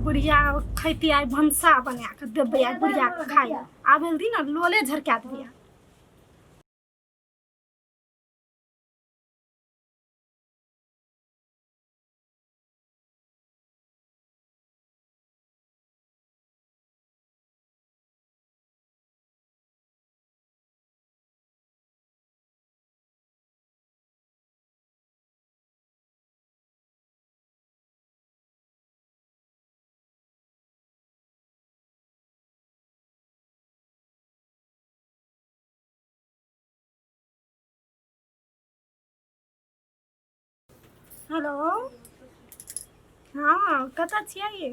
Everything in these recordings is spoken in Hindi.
बुढ़िया खैती आई भंसा बना के देबै आई बुढ़िया के खाई आबे दिन लोले झरका देबै। हेलो हाँ कतऽ छियै?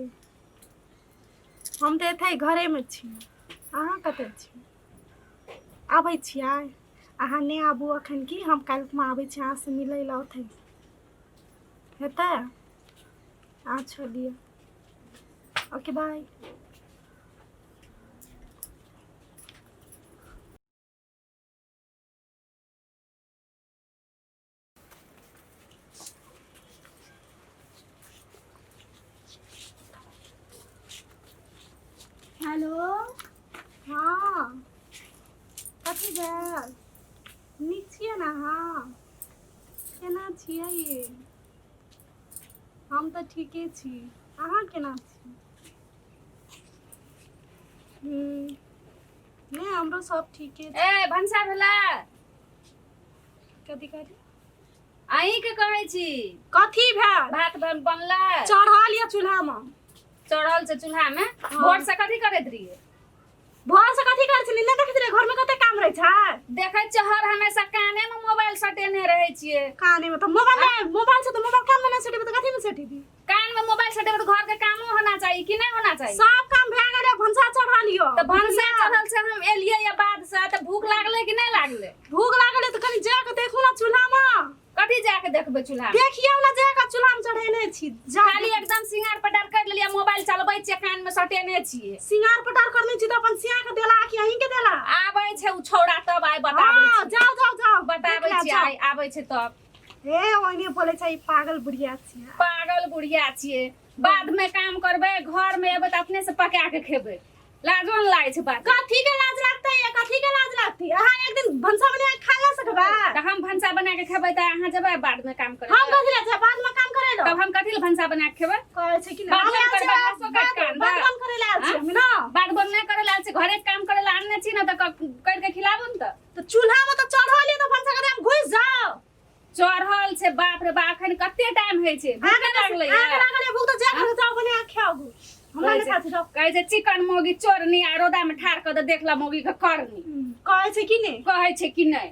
हम तऽ एतै घरेमे छी। अहाँ कतऽ छी? आबै छियै? अहाँ नहि आबू एखन की हम काल्हिमे आबै छी अहाँसँ मिलै लए ओतै हेतै? अच्छा दियौ ओके बाय। हेलो हाँ कथी भेल? नीक छियै ने अहाँ? केना छियै ये? हम तऽ ठीके छी। अहाँ केना छी? नहीं हमरो सब ठीके छै। ए भंसा भेला कथी कहली? अहीं के कहै छी। कथी भेल? भात बनला चढ़ल या चूल्हा में। चढ़ल छै चूल्हा में। भोर से कथी करैत रहिए? भोर से कथी करै छली? नहीं देखैत रहे घर में कते काम रहे छै। देखै छ हर हमेशा काने में मोबाइल सटेने रहै छिए। काने में तो मोबाइल से तो मोबाइल कान में नहीं सटेबे तो कथी में सटेबी? कान में मोबाइल सटेबे तो घर के कामो होना चाहिए कि नहीं होना चाहिए? सब काम भे गेले भंसा चढ़ा लियो। तो भंसा चढ़ल से हम एलिए या बाद से तो भूख लागले कि नहीं लागले? भूख लागले तो कनी जा के देखू ना चूल्हा में। कथी जाके देखबे चूल्हा? देखिए ना जा के चूल्हा में चढ़ेने छी। खाली एकदम सिंगार पटार कर लिया मोबाइल चलबै छिए कान में सटेने छिए। सिंगार पटार करने छी तो अपन सिया के देला कि अहीं के देला? आबै छै उ छौड़ा तब आइ बताबै छी। जाओ बताबै छी आइ आबै छै तब। ए ओइने बोले छै पागल बुढ़िया छियै। पागल बुढ़िया छिए। बाद में काम करबे घर में एबे त अपने से पका के खेबे। लाजो न लागे छै बात। कथी के लाज लगतै? कथी के लाज लगतै? अहाँ एक दिन भंसा बना के खा ना सकबा? त हम भंसा बना के खेबै त अहाँ जेबै बाद में काम करे? हम कथी ले जाब बाद में काम करे लो? तब हम कथी ले भंसा बना के खेबै? कहै छै कि बाद हम में करबै घासो काट के बात बंद करे ले आल छी हम ना। बात बंद नहीं करे लाल छै घरे काम करे ला आनने छी ना त कर के खिलाबू न त। तो चूल्हा में तो चढ़ल है तो भंसा के हम घुस जाओ। चढ़ल छै बाप रे बाप एखन कते टाइम है छै? भूख लागले है? आगे लागले भूख तो जा के जाओ बना के खाओ। हमरा नहीं खाती जाओ। कहै छै चिकन मोगी चोरनी आ रोदा में ठार क देख ला मोगी के करनी। कहै छै कि नहीं? कहै छै कि नहीं?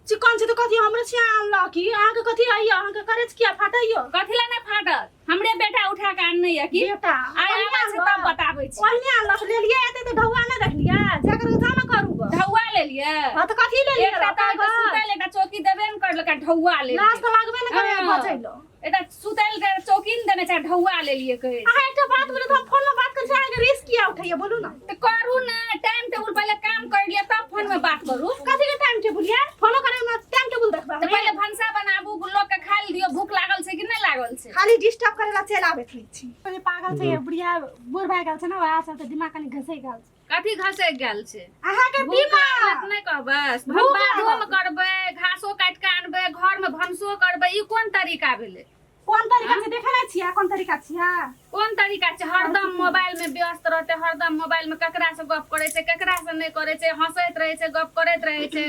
चिकन छै तो कथी हमरे से आनला की? अहाँ के कथी आइयो? अहाँ के करे किया फाटइयो? कथी ला नहीं फाटत? हमरे बेटा उठा के आनने या की? बेटा आइ आबै छै तब बताबै छी। ओहने आनला ले लिए एते तो ढौआ नहीं देख लिया? जाकर उठा ना करू। ढौआ ले लिए? हां तो कथी ले लिए? एकटा त सुतैल एकटा चौकी देबे न करल का ढौआ ले लिए। लाज तो लागबे न करे बचैलो। एटा सुतैल के चौकी न देने छै ढौआ ले लिए कहे। अहाँ एकटा बात बोले तो हम फोन में बात कर छै आगे रिस्क किया उठाइए बोलू ना? त करू ना टाइम टेबल पहले काम कर लिया तब फोन में बात करू। कथी के टाइम टेबल या? फोनो करे में टाइम टेबल देखबा? त पहले भंसा बनाबू लोग के खाइ दियो भूख लागल छै कि नहीं लागल छै? खाली डिस्टर्ब करे ला चल आबे छी। अरे पागल छै बुढ़िया बुढ़ भाई गेल छै ना वहां से दिमाग कनी घसै गेल छै। कथी घसै गेल छै? अहाँ के दिमाग नहीं कहबस हम बाधो में करबे घासो काट के आनबे घर में भंसो करबे ई कोन तरीका भेले? कोन तरीका से देखे ना छिया? कोन तरीका छिया? कोन तरीका छै? हरदम मोबाइल में व्यस्त रहते हरदम मोबाइल में केकरा से गप करे छै केकरा से नहीं करे छै हंसैत रहे छै गप करैत रहे छै।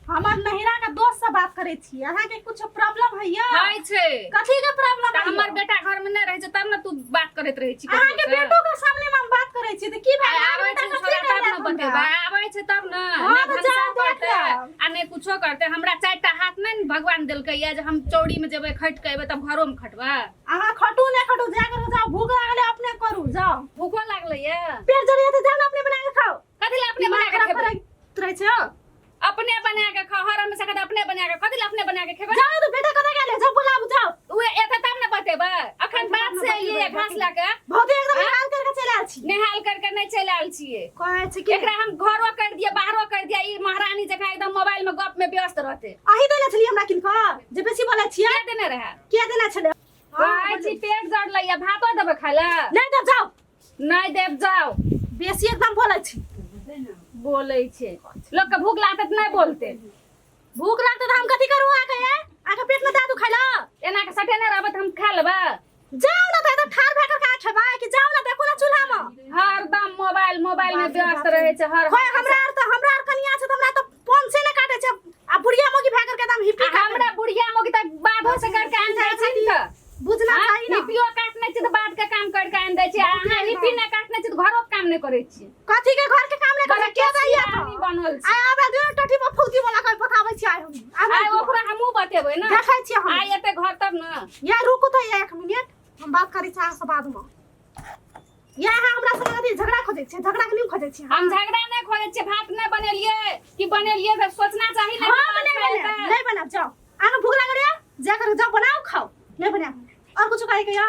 हमर नहिरा के दोस्त से बात करे छी। अहाँ के कुछ प्रॉब्लम है या? है छै। कथी के प्रॉब्लम है? हमर बेटा घर में नहीं रहे छै तब न तू बात करैत रहे छी। अहाँ के बेटो के सामने में बात करे छी त की भाई आबै छै छोरा तब न बतेबा आबै छै तब न हाँ, नहीं भंसा करते आ नहीं कुछो करते। हमरा चारटा हाथ नहीं भगवान देलकै या जे हम चौड़ी में जेबै खट के एबै तब घरो में खटबा। अहाँ खटू ने खटू जाकर जाओ भूख लागले अपने करू जाओ। भूखो लागले या? पेट जरिए त जाओ अपने बना के खाओ। कथि ला अपने बना के खेबै? रहे छै अपने बना के खा हर हमेशा कहते अपने बना के कथि ला अपने बना के खेबै? जाओ तो बेटा कतै गेले जाओ बुलाबू जाओ। उए एते तब न बतेबै अखन बात से एलिए घास ला के बहुत एकदम निहाल करके चल आल छी। निहाल करके नहीं चल आल छिए। कहै छै कि एकरा हम घरो कर दिए बाहरो कर दिए ई महारानी जका एकदम मोबाइल में गप में व्यस्त रहते। अही देले छली हमरा किनको जे बेसी बोलै छियै? के देने रहा? के देले छले? कहै छी पेट जड़ लइया भातो देबे खाय ला नहीं दे जाओ नहीं देब जाओ बेसी एकदम बोलै छी बोलै छै लोग के भूख लागत त नहीं बोलते भूख लागते त हम कथी करू आके पेट में दे दू खाइला एना के सटेने रहबे त हम खा लेबे जाओ ना त ठार भए के का खेबा कि जाओ ना देखो ना चूल्हा में हरदम मोबाइल में व्यस्त रहे छै हर होय हमरा आर कनिया छै त हमरा त फोन से न काटे छै आ बुढ़िया मोगी भए करके एकदम हिप्पी हमरा बुढ़िया मोगी त बाधो से करके आन जाय छै त बुझना चाहिए ना हिप्पियो काटने छै त बाद के काम करके आन दै छै अहाँ हिप्पी न काटने छै त घरो के काम नहीं करे छी कथी के घर के काम नहीं करे के दैया आदमी बनल छै आय आबे दू टटी पर फौती वाला कहि बताबै छी आय आय ओकरा हमहू बतेबै ना देखै छी हम आय एते घर तब न या रुकू तो 1 मिनट हम बात करै छी अहाँ से बाद में या हमरा संग अथी झगड़ा खोजै छै झगड़ा के नहीं खोजै छी हम झगड़ा नहीं खोजै छियै भात नहीं बनेलिए कि बनेलिए त सोचना चाहिए ना नहीं बनाब जाओ आगे भूख लग रहा जाकर जाओ बनाओ खाओ नहीं बनाओ और कुछ कहे के या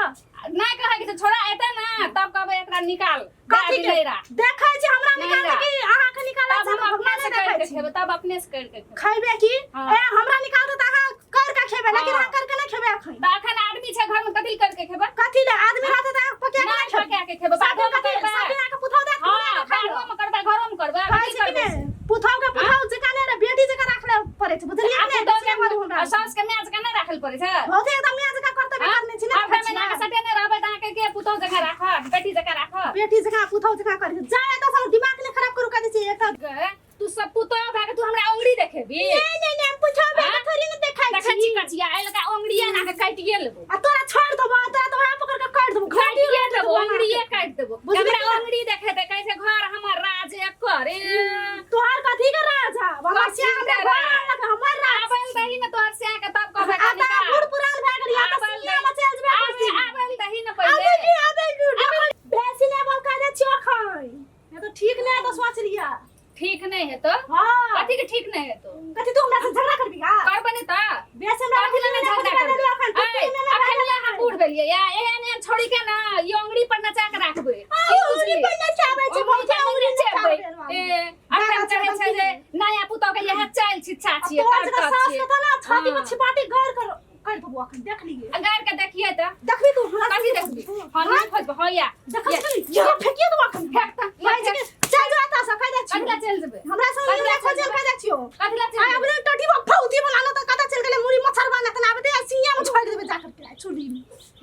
नहीं कहे कि छोड़ा एते ना तब कहबे एकरा निकाल कथी के देखै छी हमरा निकाल नैरा। कि अहाँ के निकाल तब हम अपने से कर के खेबै तब अपने से कर के खेबै खैबे की हाँ। ए हमरा निकाल दे त अहाँ कर के खेबे लेकिन हाँ। अहाँ कर के नहीं खेबे अखन त अखन आदमी छै घर में कथि कर के खेबै कथी ले आदमी रहते त पके के नहीं नहीं खेबे पका के खेबै बादो में कथी करबै साथे आके पुथौ दे हां बादो में करबै घरो में करबै कहै कथि छी कि करबै नहीं पुथौ के पुथौ जका ने रे बेटी जका राखले पड़े छै बुझलियै आप ने दो के सास के मैच के नहीं राखल पड़े छै बहुते एकदम मियां जका करते करने छी आप में ना ना सटेने रहबै त अहाँ के पुतौ जका राख बेटी जका राख बेटी जका पुथौ जका करे जाए त सब दिमाग ने खराब करू कहै छी एक तू सब पुतौ भाग तू हमरा अंगुरी देखेबी नहीं पुछो बे थोड़ी न देखाई देखै छी कचिया आइ लगा अंगुरिया ना के काटिए लेबो आ तोरा छोड़ देबो तोरा तो वहां पकड़ के काट देबो काटिए देबो अंगुरिये काट देबो बुझलियै हमरा ना? अंगुरी देखे त कैसे घर हमर राज करे तोहर कथी के राज है बाबा कथी श्याम के के राज? हमर राज आबल दही न तोहर से के तब कहबे आ कनिका ता बूढ़ पुरान भए गेलिया त आबल सिया में चल जबे दही आबल दही न आबे पहिले की बेसी ने बोल कह दे छियो खई ये तो ठीक नहीं है तो सोच लिया ठीक नहीं है तो हां कथी के ठीक नहीं है तो कथी तू हमरा से झगड़ा करबी का करबे नहीं त बेसी हमरा कथी ले झगड़ा करबे अखन ले हम बूढ़ भेलिए या एहन छोड़ी के ना ई अंगुरी पर नचा के राखबे अंगुरी पर न चाबे छै बहुत अंगुरी चाबे चाबे ए अखन चाहे छै जे नया पुतौ के यह चाल छिछा छिए तोहर जगह सास छिए के त ना छाती में छिपाटी घर कर देबो अखन देख लिए अगर के देखिए त देखबी तू हमरा कथी देखबी हां नहीं खोजबे हां या देख ये फेकिए दो अखन फेंक त भाई जी चल जा ता सका जा छी कथी चल जेबे हमरा संग ले खोजल कह जा छियो कथी ला आ चल अपने टटी में फौती बनाना तो कता चल गेले मुरी मच्छर बना त आबे ते सिंया में छोड़ देबे जा कर छुरी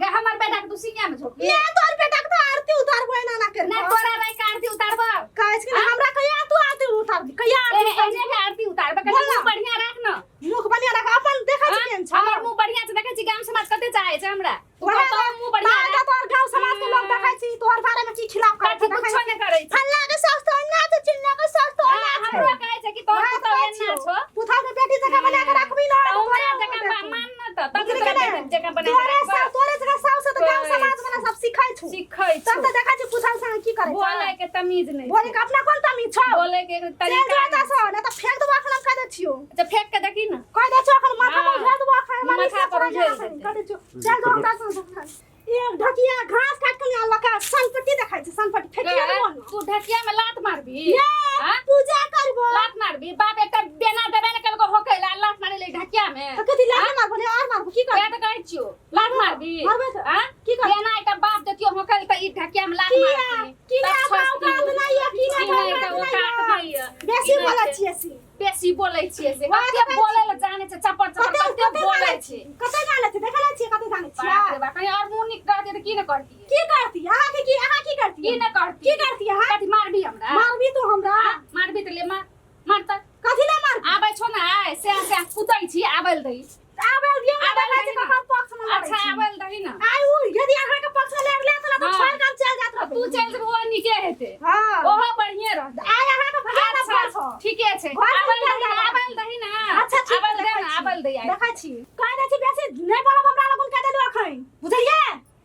हे हमर बेटा के तू सिंगा में झोक ले तोर बेटा के तो आरती उतार बोय ना कर ना तोरा रे आरती उतारबा काहे कि हमरा कहिया तू आरती उतार दी कहिया ए एने के आरती उतारबा कनी मुंह बढ़िया राख न मुख बढ़िया रख अपन देखा छी केन छ हमर मुंह बढ़िया छै देखै छी गाम समाज कते चाहे छै हमरा वहे तो मुंह बढ़िया बढ़िया तोर गांव समाज के लोग देखै छी तोहर बारे में की खिलाफ कथी करत कुछो नहीं करे छै फल्ला के सास तो ना तो चिन्ना के सास तो ना हमरो कहै छै कि तोर पुतौ एना छो पुथा के बेटी जगह बना के रखबी ना तो हमरा जगह मान न त तब तोरा जगह बना के रखबा तोरे जगह सास तो गांव समाज वाला सब सिखाई छु सिखै तब छै तो देखा छी पुथा संग की करे बोले के तमीज नहीं बोले के अपना कोन तमी छ बोले के चल तरीका जाता सो ना तो फेंक दबा खलम कह दे छियो अच्छा फेंक के देखी न कह दे छ अखन माथा में हाँ। घेर दबा खलम माथा पर घेर देते। कह दे छ चल दो हमरा संग एक ढकिया घास काट के यहाँ लगा सनपट्टी देखाई छै सनपट्टी फेंकिया दबो ना तू ढकिया में लात मारबी ये हां पूजा करबो लात मारबी बाप एकटा बेना देबे न कल को होके लात मारे ले ढकिया में तो कथी लागे मार बोले और मारबो की कर क्या तो कहै छियो लात मारबी मारबे तो। हां की कर बेना एकटा बाप देतियो होके त ई ढकिया में लात मारती की ना भाव का ना या की ना वो काट नहीं बेसी बोला छियै सी बेसी बोलै छियै से वाह, कते देखै बोले ले जाने छै चपर चपर कते बोलै छै कते जाने छै देखला छियै कते जाने बाप रे छियै बाप कहीं और मुंह निक करती त की न करती की करती अहाँ की करती की न करती की करती अहाँ कथी मारबी हमरा मारबी तू हमरा हाँ, मारबी त ले मार त कथी ले मार आबै छौ न आय से कुदै छी आबैल दही आबल दियो आबल देखा छै दही न। ककर पक्ष में अच्छा आबैल दही न आई उ यदि अहाँ के पक्ष में ले तो हाँ। छोड़ काम चल जात रह तू चल जेबो ओ निके हेते हां ओहो बढ़िया रहत आई अहाँ के भगाना अच्छा पड़छ ठीके छै घर में आबैल दही न अच्छा ठीक आबैल दही न आबैल दही देखा छी कह दे छी बेसी नहीं बोलब हमरा लगन कह देलु अखन बुझलिए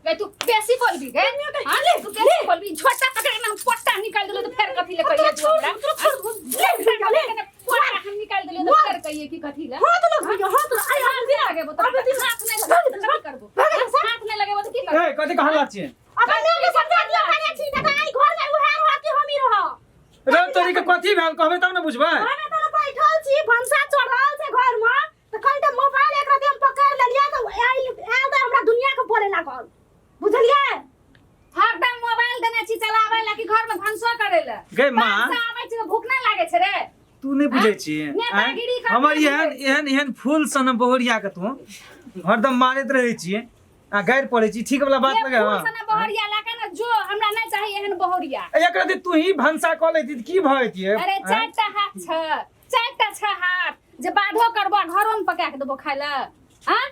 गे तू बेसी बोलबी गे हां ले तू बेसी बोलबी छोटा पकड़े ना पोटा निकाल देलो तो फेर कथी ले कहिए तू हमरा पोटा हम निकाल देलो तो फेर कहिए की कथी ले हां तो लग हां तो आई हाथ नहीं लगेबो तो हाथ नहीं लगेबो तो की करबो हाथ नहीं लगेबो तो की करबो ए कथि कहला छियै अपन ने के समझा दियो कहे छी त आई घर में उहे रह के हमी रह रे तोरी के कथि भेल कहबे तब न बुझबै हमे त बैठल छी भंसा चढ़ल छै घर में त कहीं त मोबाइल एक रात हम पकड़ लेलिया त आइल त हमरा दुनिया के बोले गे माँ आबै छै त भूख नै लागे छै रे। तू नहीं बुझे छी नेतागिरी करबे हमर नहीं एहन एहन एहन फूल सन बहुरिया के तू हरदम मारैत रहे छी आ गारि पड़े छी ठीक वाला बात लगे फूल सना बहरिया लाके न जो हमरा नै चाही एहन बहरिया। एक रति तू ही भंसा क लेती त की भ जेतिए अरे चारटा हाथ छ, चारटा छ हाथ जे बाढ़ो करबो घरो में पका के देबो खाय ल। हां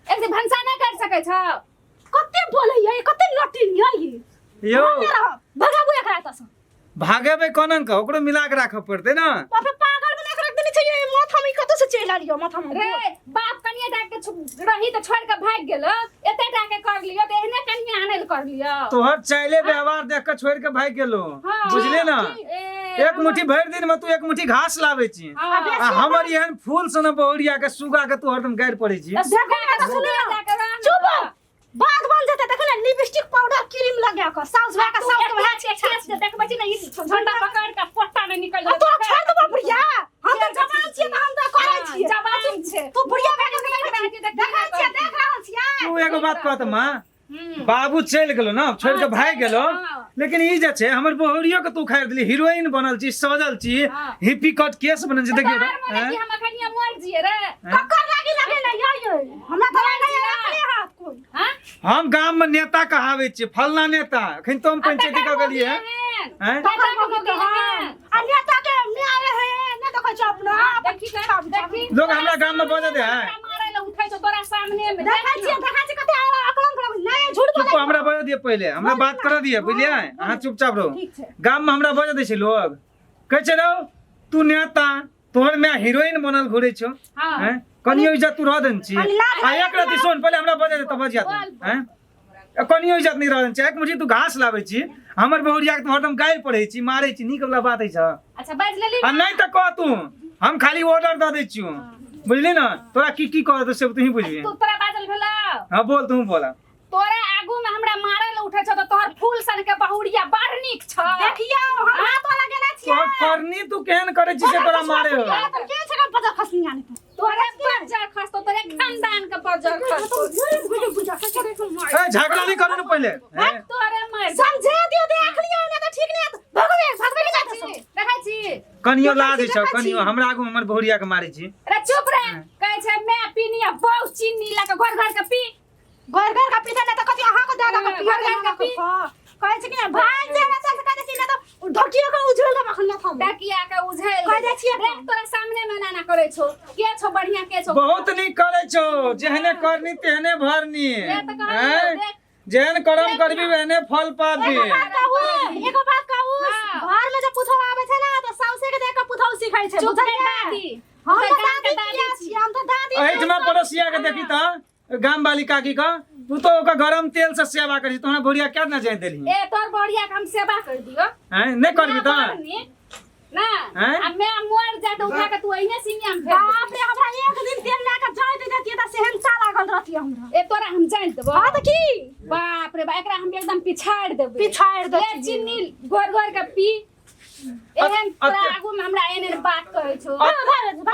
एक दिन भंसा नै कर सकै छ। कते बोलैया कते लटिनिया ये यो भगाबू एकरा त भागेबे कोनन का ओकरो मिला के राखब पड़ते ना। बापे पागल बना के रख देनी चाहिए माथा में कत से चला लियो माथा में रे बाप कनिया डाक के रही त छोड़ के भाग गेल एते डाके कर लियो त एहने कनिया आनल कर लियो। तोहर चाइले व्यवहार देख के छोड़ के भाग गेलो बुझले ना। एक मुट्ठी भर दिन में तू एक मुट्ठी घास लावे छी आ हमर एहन फूल सन बहुरिया के सुगा के तू हरदम गारि पड़े छी। चुप बात बन जाता देख ना लिपस्टिक पाउडर क्रीम लगा के साउस भा के साउस के भाग छे देखबै छी न ई झंडा पकड़ के पोट्टा में निकल तो छोड़ दो बुढ़िया हम तो जवान छियै त हम तो करै छियै जवान छे तू बुढ़िया भाग के देख रहल छियै तू एगो बात कहत माँ बाबू चल गेलो ना छोड़ के भाग गेलो लेकिन ई जे छै हमर बहुरियो के तू खाइ देली हीरोइन बनल छी सजल छी हिप्पी कट केस बनल छी देखियो कि हम कनिया मर जिए रे कक्कर लागी लगे ना यो हमरा तो नहीं रखले हाथ कोई हां हम गांव में नेता कहावे छी फलना नेता अखन तो हम पंचायती क गेलिए हैं नेता के न्याय है ना देखै छ अपना देखी लोग हमरा गांव में बजा दे है मारे ल उठै छ तोरा सामने में देखै छी कते आकलन कर नहीं झूठ चुप हमरा बजा दिए पहले हमरा बात कर दिए बुझलिए अहाँ चुपचाप रहो गांव में हमरा बजा दे छै लोग कहै छै रहो तू नेता तोहर में हीरोइन बनल घुरे छो हैं कनियो इज्जत तू रह देन छी आ एक रति सुन पहले हमरा बजा दे तब बजा हैं कनियो इज्जत नहीं रह देन छी एक मुट्ठी तू घास लावे छी हमर बहुरिया के तू हरदम गाइल पड़े छी मारे छी नीक वाला बात है छ। अच्छा बाज लेली आ नहीं त कह तू हम खाली ऑर्डर द दै छियो बुझली ना तोरा की कह दे सब तू ही बुझबी। तू तोरा बाजल भेला हां बोल तू बोला तोरा आगू में हमरा मारे ल उठै छ त तोहर फूल सन के बहुरिया बड़ नीक छ देखियो हम हाथ वाला गेला छी तो करनी तू केहन करे छी से तोरा मारे हो तो के छ का पता खसनी आनी तोरे बजार खस तो तोरे खानदान के बजार खस ए झगड़ा नहीं करू न पहले तोरे मर समझे दियो देख लियो ना तो ठीक नहीं भगवे भगवे जात छ देखै छी कनियो लाज छ कनियो हमरा आगू में हमर बहुरिया के मारे छी। रे चुप रे कहै छै मैं पीनिया बहुत चीनी ला के घर के पी घर का पीता ना तो कथि अहा को दादा का पियर का पी कहै छै कि भाग जा ना तो कहै छै ना तो ढकियो के उझल के मखन था डकिया के उझल कह दे छियै रे तोरा सामने में ना करे छो के छो बढ़िया के छो बहुत नहीं करे छो जेहने करनी तेहने भरनी हैं जेहन करम करबी वहने फल पाबी। एगो बात कहू घर में जब पुथौ आवे छै ना तो साउसे के देख के पुथौ सिखाई छै बुझल दादी हम तो दादी छी हम तो दादी एठमा पड़ोसिया के देखी त गाम वाली काकी का तू तो ओका गरम तेल से सेवा करी तोहरा बहुरिया क्या ना जाय देली ए तोर बढ़िया के हम सेवा कर दियो हैं नहीं करबी त ना अब मैं मर जा तो उठा के तू अइने सिंगिया में फेर बाप रे हमरा एक दिन तेल ला के जाय दे देतिए त सेहनसा लागल रहती हमरा ए तोरा हम जान देबो हां त की बाप रे बा एकरा हम एकदम पिछाड़ देबे पिछाड़ दे ए चिन्नी गोर के पी एहन तोरा आगू में हमरा एने बात कहै छो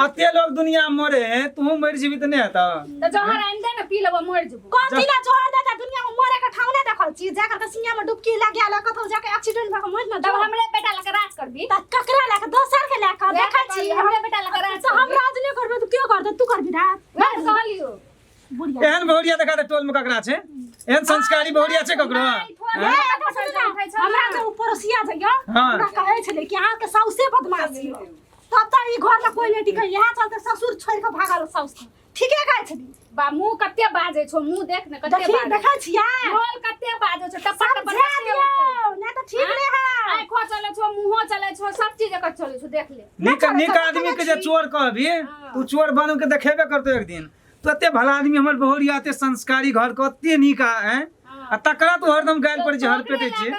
अते लोग दुनिया में मरे तू मर जीवित नहीं आता त जोहर आन दे न पी लेबो मर जबो कथि ला जोहर देता दुनिया में मरे के ठाव नहीं देखल छी जाकर के सिंगिया में डुबकी लाग गेल कथौ जाके एक्सीडेंट भ के मर न तब हमरे बेटा लके राज करबी त ककरा ला के दोसर के ला के देखै छी हमरे बेटा लके राज तो हम राज नहीं करबे तू क्यों करदे तू करबी राज मैं कहलियो बुढ़िया एहन बहुरिया देखा दे टोल में ककरा छै एहन संस्कारी बहुरिया छै ककरो हमरा के ऊपरसिया जइयो हाँ। हमरा कहै छले कि अहाँ के साउसे बदमाश छी तब त ई घर में कोई नहीं टिकै यहां चलते ससुर छोड़ के भागल साउस ठीके कहै छली बा मुंह कते बाजे छो मुंह देख न कते बाजे देखै छियै ढोल कते बाजे छो टपा टपा नहीं तो ठीक नहीं है आंखो चले छो मुंहो चले छो सब चीज एकर चले छो देख ले निक आदमी के जे चोर कहबी तू चोर बन के देखेबे करतो एक दिन तो एते भला आदमी हमर बहुरिया एते संस्कारी घर के एते नीक है आ तकरा तू हरदम गाल पर जे हर पेटे छी।